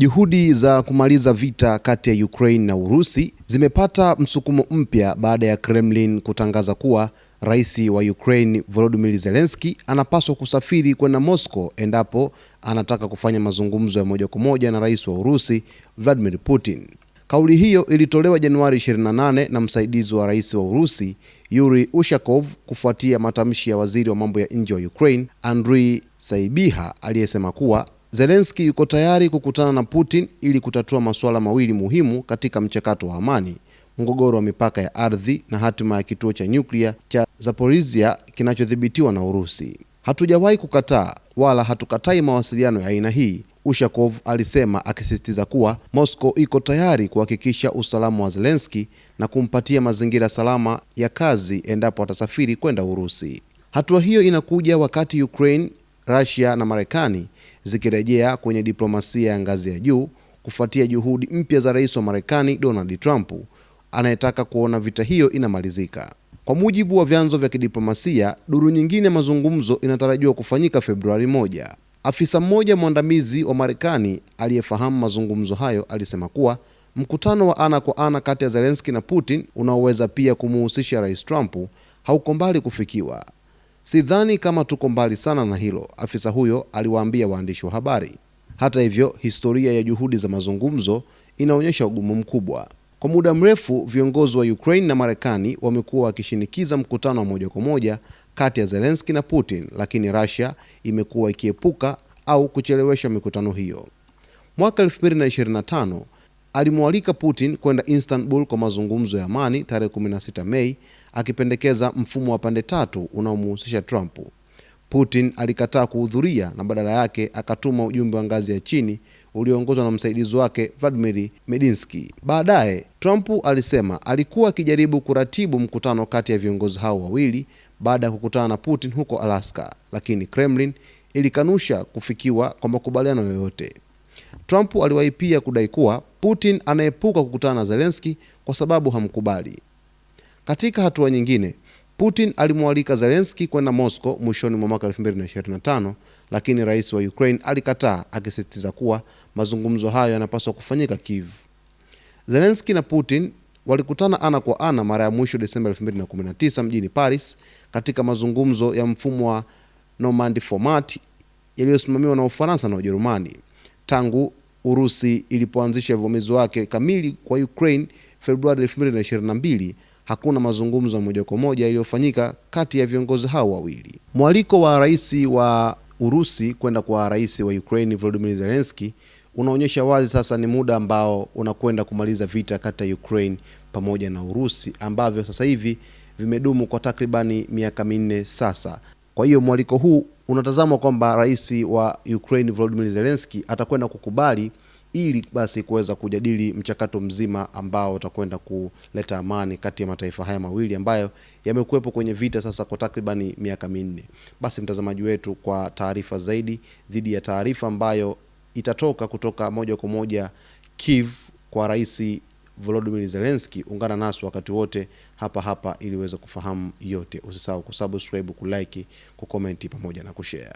Juhudi za kumaliza vita kati ya Ukraine na Urusi zimepata msukumo mpya baada ya Kremlin kutangaza kuwa Rais wa Ukraine Volodymyr Zelensky anapaswa kusafiri kwenda Moscow endapo anataka kufanya mazungumzo ya moja kwa moja na Rais wa Urusi Vladimir Putin. Kauli hiyo ilitolewa Januari 28 na msaidizi wa Rais wa Urusi Yuri Ushakov kufuatia matamshi ya Waziri wa Mambo ya Nje wa Ukraine Andriy Sybiha aliyesema kuwa Zelensky yuko tayari kukutana na Putin ili kutatua masuala mawili muhimu katika mchakato wa amani: mgogoro wa mipaka ya ardhi na hatima ya kituo cha nyuklia cha Zaporizhia kinachodhibitiwa na Urusi. Hatujawahi kukataa wala hatukatai mawasiliano ya aina hii, Ushakov alisema, akisisitiza kuwa Moscow iko tayari kuhakikisha usalama wa Zelensky na kumpatia mazingira salama ya kazi endapo atasafiri kwenda Urusi. Hatua hiyo inakuja wakati Ukraine, Russia na Marekani zikirejea kwenye diplomasia ya ngazi ya juu kufuatia juhudi mpya za Rais wa Marekani Donald Trump anayetaka kuona vita hiyo inamalizika. Kwa mujibu wa vyanzo vya kidiplomasia, duru nyingine ya mazungumzo inatarajiwa kufanyika Februari 1. Afisa mmoja mwandamizi wa Marekani aliyefahamu mazungumzo hayo alisema kuwa mkutano wa ana kwa ana kati ya Zelensky na Putin unaoweza pia kumuhusisha Rais Trump hauko mbali kufikiwa. Sidhani kama tuko mbali sana na hilo, afisa huyo aliwaambia waandishi wa habari. Hata hivyo, historia ya juhudi za mazungumzo inaonyesha ugumu mkubwa. Kwa muda mrefu, viongozi wa Ukraine na Marekani wamekuwa wakishinikiza mkutano wa moja kwa moja kati ya Zelensky na Putin, lakini Russia imekuwa ikiepuka au kuchelewesha mikutano hiyo. Mwaka 2025 alimwalika Putin kwenda Istanbul kwa mazungumzo ya amani tarehe 16 Mei, akipendekeza mfumo wa pande tatu unaomhusisha Trump. Putin alikataa kuhudhuria na badala yake akatuma ujumbe wa ngazi ya chini ulioongozwa na msaidizi wake Vladimir Medinsky. Baadaye, Trump alisema alikuwa akijaribu kuratibu mkutano kati ya viongozi hao wawili baada ya kukutana na Putin huko Alaska, lakini Kremlin ilikanusha kufikiwa kwa makubaliano yoyote. Trump aliwahi pia kudai kuwa Putin anaepuka kukutana na Zelensky kwa sababu hamkubali. Katika hatua nyingine, Putin alimwalika Zelensky kwenda Moscow mwishoni mwa mwaka 2025, lakini rais wa Ukraine alikataa, akisisitiza kuwa mazungumzo hayo yanapaswa kufanyika Kiev. Zelensky na Putin walikutana ana kwa ana mara ya mwisho Desemba 2019 mjini Paris katika mazungumzo ya mfumo wa Normandy format yaliyosimamiwa na Ufaransa na Ujerumani. Tangu Urusi ilipoanzisha uvamizi wake kamili kwa Ukraine Februari 2022, hakuna mazungumzo moja kwa moja yaliyofanyika kati ya viongozi hao wawili. Mwaliko wa rais wa Urusi kwenda kwa rais wa Ukraine Volodymyr Zelensky unaonyesha wazi sasa ni muda ambao unakwenda kumaliza vita kati ya Ukraine pamoja na Urusi ambavyo sasa hivi vimedumu kwa takribani miaka 4 sasa. Kwa hiyo mwaliko huu unatazamwa kwamba rais wa Ukraine Volodymyr Zelensky atakwenda kukubali ili basi kuweza kujadili mchakato mzima ambao utakwenda kuleta amani kati ya mataifa haya mawili ambayo yamekuwepo kwenye vita sasa kwa takribani miaka 4. Basi mtazamaji wetu, kwa taarifa zaidi dhidi ya taarifa ambayo itatoka kutoka moja kwa moja Kiev kwa rais Volodymyr Zelensky, ungana nasi wakati wote hapa ili uweze kufahamu yote. Usisahau kusubscribe, kulike, kucomment pamoja na kushare.